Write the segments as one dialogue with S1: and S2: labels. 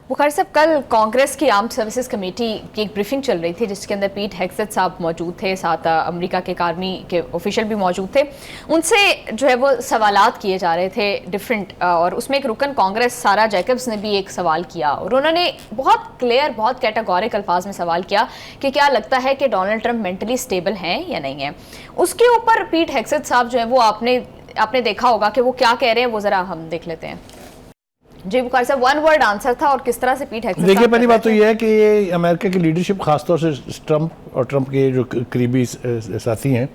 S1: बुखारी साहब, कल कांग्रेस की आर्म्ड सर्विसेज कमेटी की एक ब्रीफिंग चल रही थी जिसके अंदर पीट हेग्सेथ साहब मौजूद थे, साथ अमेरिका के आर्मी के ऑफिशियल भी मौजूद थे। उनसे जो है वो सवालात किए जा रहे थे डिफरेंट, और उसमें एक रुकन कांग्रेस सारा जैकब्स ने भी एक सवाल किया और उन्होंने बहुत क्लियर, बहुत कैटेगोरिक अल्फाज में सवाल किया कि क्या लगता है कि डोनाल्ड ट्रंप मेंटली स्टेबल हैं या नहीं है। उसके ऊपर पीट हेग्सेथ साहब जो है वो आपने देखा होगा कि वो क्या कह रहे हैं, वो ज़रा हम देख लेते हैं। जी बुखारी साहब, वन वर्ड आंसर था और किस तरह से पीट हेग्सेथ।
S2: देखिए, पहली बात तो ये है कि ये अमेरिका की लीडरशिप, खासतौर से ट्रंप और ट्रंप के जो करीबी साथी हैं,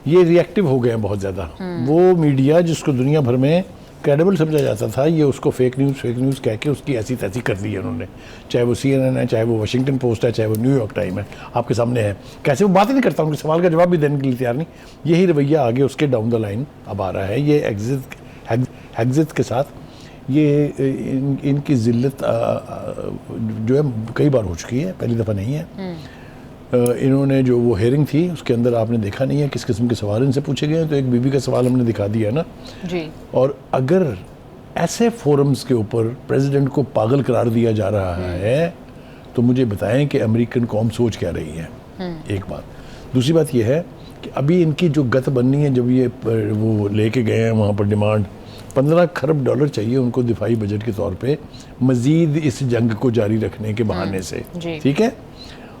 S2: ये रिएक्टिव हो गए हैं बहुत ज़्यादा। वो मीडिया जिसको दुनिया भर में क्रेडिबल समझा जाता था, ये उसको फेक न्यूज़ कह के उसकी ऐसी तैसी कर दी है उन्होंने। चाहे वो CNN है, चाहे वो वाशिंगटन पोस्ट है, चाहे वो न्यूयॉर्क टाइम है, आपके सामने है। कैसे वो बात ही नहीं करता, उनके सवाल का जवाब भी देने के लिए तैयार नहीं। यही रवैया आगे उसके डाउन द लाइन अब आ रहा है। ये हेग्सेथ के साथ ये इनकी जिल्लत जो है कई बार हो चुकी है, पहली दफ़ा नहीं है। इन्होंने जो वो हेयरिंग थी उसके अंदर आपने देखा नहीं है किस किस्म के सवाल इनसे पूछे गए हैं। तो एक बीबी का सवाल हमने दिखा दिया ना
S1: जी।
S2: और अगर ऐसे फोरम्स के ऊपर प्रेसिडेंट को पागल करार दिया जा रहा है तो मुझे बताएं कि अमेरिकन कौम सोच क्या रही है। एक बात। दूसरी बात ये है कि अभी इनकी जो गत बननी है, जब ये वो लेके गए हैं वहाँ पर डिमांड, $15 खरब चाहिए उनको दिफाई बजट के तौर पे मज़ीद इस जंग को जारी रखने के बहाने से। ठीक है,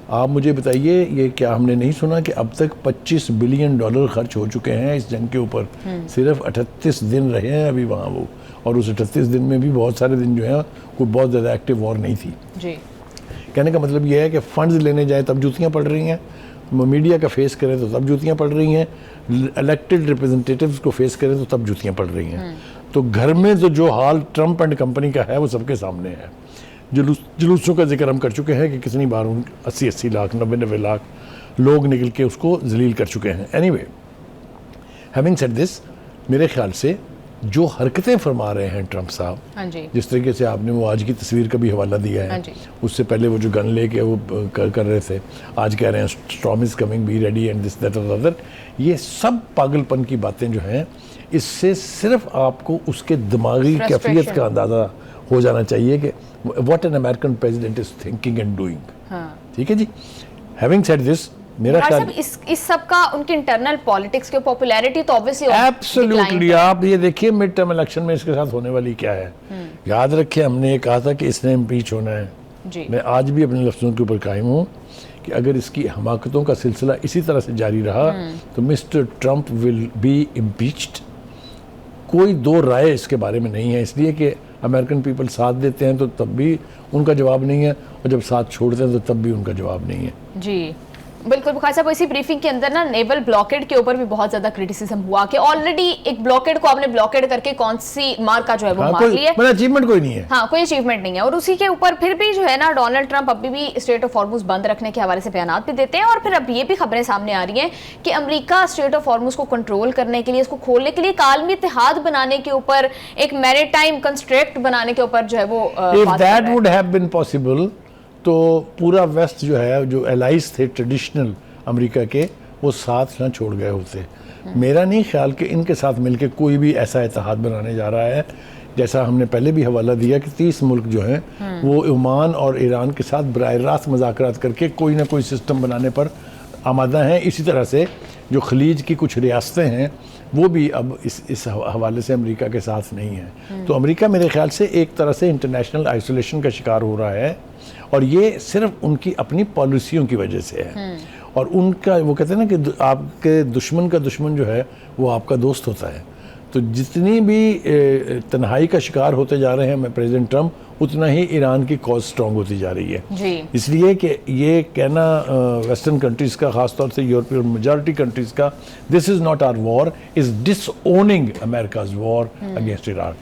S2: आप मुझे बताइए, ये क्या हमने नहीं सुना कि अब तक $25 बिलियन खर्च हो चुके हैं इस जंग के ऊपर। सिर्फ 38 दिन रहे हैं अभी वहाँ वो, और उस 38 दिन में भी बहुत सारे दिन जो है कोई बहुत ज़्यादा एक्टिव वॉर नहीं थी
S1: जी।
S2: कहने का मतलब ये है कि फंड्स लेने जाए तब जूतियाँ पड़ रही हैं, मीडिया का फेस करें तो तब जूतियाँ पड़ रही हैं, इलेक्टेड रिप्रेजेंटेटिव्स को फेस करें तो तब जूतियाँ पड़ रही हैं। तो घर में तो जो हाल ट्रंप एंड कंपनी का है वो सबके सामने है। जुलूसों का जिक्र हम कर चुके हैं कि कितनी बार 80-80 लाख 90-90 लाख लोग निकल के उसको जलील कर चुके हैं। एनीवे, हैविंग सेड दिस, मेरे ख्याल से जो हरकतें फरमा रहे हैं ट्रंप साहब, जिस तरीके से आपने वो आज की तस्वीर का भी हवाला दिया है, उससे पहले वो जो गन लेके वो कर रहे थे, आज कह रहे हैं storm is coming, be ready and this that और अदर, ये सब पागलपन की बातें जो हैं, इससे सिर्फ आपको उसके दिमागी कैफियत का अंदाज़ा हो जाना चाहिए कि what an American president is thinking and doing. ठीक है जी। हैविंग सेड दिस, मेरा ख्याल
S1: इस सब का उनके इंटरनल पॉलिटिक्स के पॉपुलैरिटी तो ऑब्वियसली
S2: एब्सोल्युटली, आप ये देखिए मिड टर्म इलेक्शन में इसके साथ होने वाली क्या है। याद रखिए, हमने ये कहा था कि इसने इम्पीच होना है
S1: जी।
S2: मैं आज भी अपने लफ्ज़ों के ऊपर कायम हूँ कि अगर इसकी हमाकतों का सिलसिला इसी तरह से जारी रहा तो mister Trump will be impeached. कोई दो राय इसके बारे में नहीं है, इसलिए कि अमेरिकन पीपल साथ देते हैं तो तब भी उनका जवाब नहीं है, और जब साथ छोड़ते हैं तो तब भी उनका जवाब नहीं है
S1: जी। बिल्कुल बुखारी साहब, इसी ब्रीफिंग के अंदर ना नेवल ब्लॉकेड के ऊपर भी बहुत ज्यादा क्रिटिसिज्म हुआ कि ऑलरेडी एक ब्लॉकेड को आपने ब्लॉकेड करके कौन सी मार का जो है वो मार लिया,
S2: मतलब अचीवमेंट कोई नहीं है।
S1: हाँ, कोई अचीवमेंट नहीं है। और उसी के ऊपर फिर भी जो है ना डोनाल्ड ट्रंप अभी भी स्ट्रेट ऑफ हॉर्मुज बंद रखने के हवाले से बयान भी देते हैं, और फिर अब ये भी खबरें सामने आ रही हैं कि अमेरिका स्ट्रेट ऑफ हॉर्मुज को कंट्रोल करने के लिए, इसको खोलने के लिए, एक आलमी इत्तेहाद बनाने के ऊपर, एक मैरीटाइम कंस्ट्रक्ट बनाने के ऊपर जो है वो
S2: if that would have been possible तो पूरा वेस्ट जो है, जो एलाइज थे ट्रेडिशनल अमेरिका के, वो साथ ना छोड़ गए होते। मेरा नहीं ख्याल कि इनके साथ मिलके कोई भी ऐसा इत्तेहाद बनाने जा रहा है। जैसा हमने पहले भी हवाला दिया कि 30 मुल्क जो हैं वो ओमान और ईरान के साथ बराह रास्त मुज़ाकरात करके कोई ना कोई सिस्टम बनाने पर आमादा हैं। इसी तरह से जो खलीज की कुछ रियासतें हैं वो भी अब इस हवाले से अमेरिका के साथ नहीं है। तो अमेरिका मेरे ख्याल से एक तरह से इंटरनेशनल आइसोलेशन का शिकार हो रहा है, और ये सिर्फ उनकी अपनी पॉलिसियों की वजह से है। और उनका, वो कहते हैं ना कि आपके दुश्मन का दुश्मन जो है वो आपका दोस्त होता है। तो जितनी भी तन्हाई का शिकार होते जा रहे हैं प्रेसिडेंट ट्रंप, उतना ही ईरान की कॉज स्ट्रॉन्ग होती जा रही है
S1: जी। इसलिए
S2: कि ये कहना वेस्टर्न कंट्रीज़ का, ख़ासतौर से यूरोपियन मेजॉरिटी कंट्रीज़ का, this is not our war, is disowning America's war against Iran.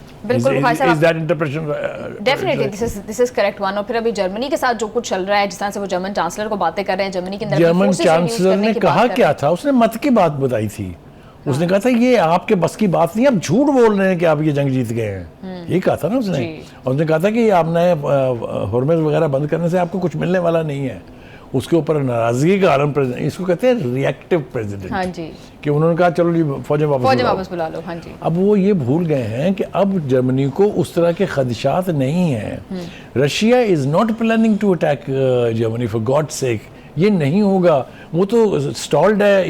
S1: This is correct one. और फिर अभी जर्मनी के साथ जो कुछ चल रहा है, जिस तरह से वो जर्मन चांसलर को बातें कर रहे हैं, जर्मनी के अंदर
S2: जर्मन चांसलर ने कहा क्या था, उसने मत की बात बताई थी। उसने कहा था ये आपके बस की बात नहीं, आप झूठ बोल रहे हैं कि आप ये जंग जीत गए हैं, ये कहा था ना उसने। और उसने कहा था कि आप नए हॉर्मुज़ वगैरह बंद करने से आपको कुछ मिलने वाला नहीं है। उसके ऊपर नाराजगी का आलम प्रेसिडेंट, इसको कहते हैं रिएक्टिव प्रेसिडेंट।
S1: हाँ जी,
S2: कि उन्होंने कहा चलो जी फौजें वापस
S1: बुला लो। हाँ जी,
S2: अब वो ये भूल गए हैं कि अब जर्मनी को उस तरह के खदशात नहीं हैं। Russia is not planning to attack Germany for God sake, ये नहीं होगा। वो तो स्टॉल्ड है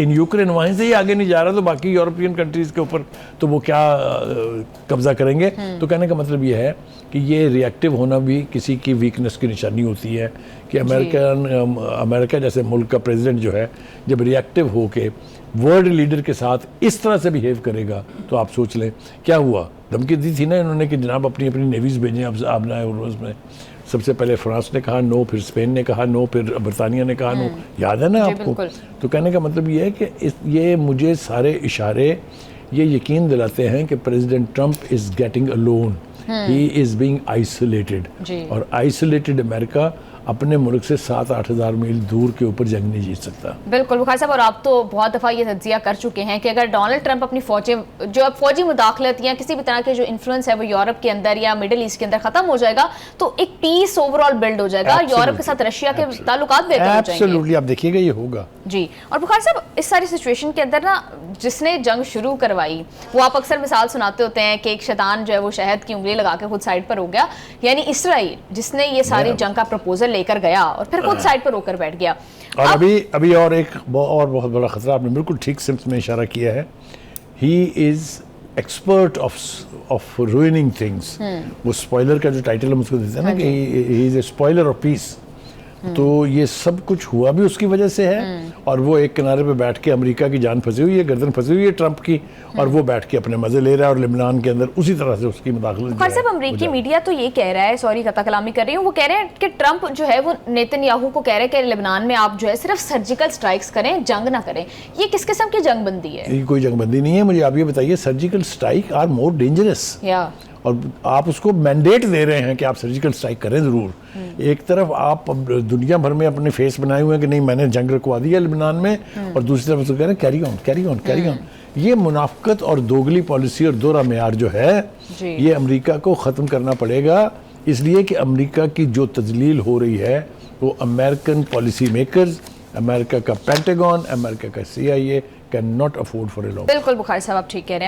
S2: इन यूक्रेन, वहीं से ही आगे नहीं जा रहा, तो बाकी यूरोपियन कंट्रीज के ऊपर तो वो क्या कब्जा करेंगे। तो कहने का मतलब ये है कि ये रिएक्टिव होना भी किसी की वीकनेस की निशानी होती है कि अमेरिका जैसे मुल्क का प्रेसिडेंट जो है जब रिएक्टिव हो के वर्ल्ड लीडर के साथ इस तरह से बिहेव करेगा तो आप सोच लें क्या हुआ। धमकी दी थी ना इन्होंने कि जनाब अपनी अपनी नेवीज भेजें अब ना उसमें। सबसे पहले फ्रांस ने कहा नो, फिर स्पेन ने कहा नो, फिर बरतानिया ने कहा नो, याद है ना आपको। तो कहने का मतलब ये है कि ये मुझे सारे इशारे ये यकीन दिलाते हैं कि president Trump is getting alone, he is being isolated. और आइसोलेटेड अमेरिका अपने मुल्क से 7-8 हज़ार मील दूर के ऊपर जंग नहीं जीत सकता।
S1: बिल्कुल बुखारी साहब, और आप तो बहुत दफ़ा ये तज्जिया कर चुके हैं कि अगर डोनाल्ड ट्रंप अपनी फौजें जो अब फौजी मुदाखलत या किसी भी तरह के जो इन्फ्लुएंस है वो यूरोप के अंदर या मिडिल ईस्ट के अंदर खत्म हो जाएगा तो एक पीस ओवरऑल बिल्ड हो जाएगा, यूरोप के साथ रशिया के ताल्लुकात बेहतर हो जाएंगे।
S2: एब्सोल्युटली, आप देखिएगा ये होगा
S1: जी। और बुखारी साहब, इस सारी सिचुएशन के अंदर ना जिसने जंग शुरू करवाई वो आप अक्सर मिसाल सुनाते होते हैं कि एक शैतान जो है वो शहद की उंगली लगा के खुद साइड पर हो गया, यानी इसराइल जिसने ये सारी जंग का प्रपोजल लेकर गया और फिर खुद साइड पर होकर बैठ गया।
S2: और अभी और एक और बहुत बड़ा खतरा, आपने बिल्कुल ठीक सिम्स में इशारा किया है। He is expert of ruining things. वो स्पॉइलर का जो टाइटल हम उसको देते हैं ना कि he is a spoiler of peace. तो ये सब कुछ हुआ भी उसकी वजह से है। और वो एक किनारे पे बैठ के अमेरिका की जान फंसी हुई है, गर्दन फंसी हुई है ट्रंप की, और वो बैठ के अपने मजे ले रहा है। और लिबनान के अंदर उसी तरह से उसकी मुदाखलत
S1: खान साहब, अमेरिकी मीडिया तो ये कह रहा है, सॉरी कता कलामी कर रही हूँ, वो कह रहे हैं कि ट्रंप जो है वो नेतन्याहू को कह रहे हैं कि लिबनान में आप जो है सिर्फ सर्जिकल स्ट्राइक्स करें, जंग ना करें। ये किस किस्म की जंगबंदी है?
S2: ये कोई जंगबंदी नहीं है। मुझे आप ये बताइए, surgical strike are more dangerous. और आप उसको मैंडेट दे रहे हैं कि आप सर्जिकल स्ट्राइक करें ज़रूर। एक तरफ आप दुनिया भर में अपने फेस बनाए हुए हैं कि नहीं मैंने जंग रुकवा दी है लिबनान में, और दूसरी तरफ उसको कह रहे हैं carry on carry on carry on. ये मुनाफकत और दोगली पॉलिसी और दोहरा मेयार जो है ये अमेरिका को ख़त्म करना पड़ेगा। इसलिए कि अमेरिका की जो तजलील हो रही है वो अमेरिकन पॉलिसी मेकर्स, अमेरिका का पेंटागन, अमेरिका का CIA can not afford for a long.
S1: बिल्कुल बुखारी साहब, आप ठीक कह रहे हैं।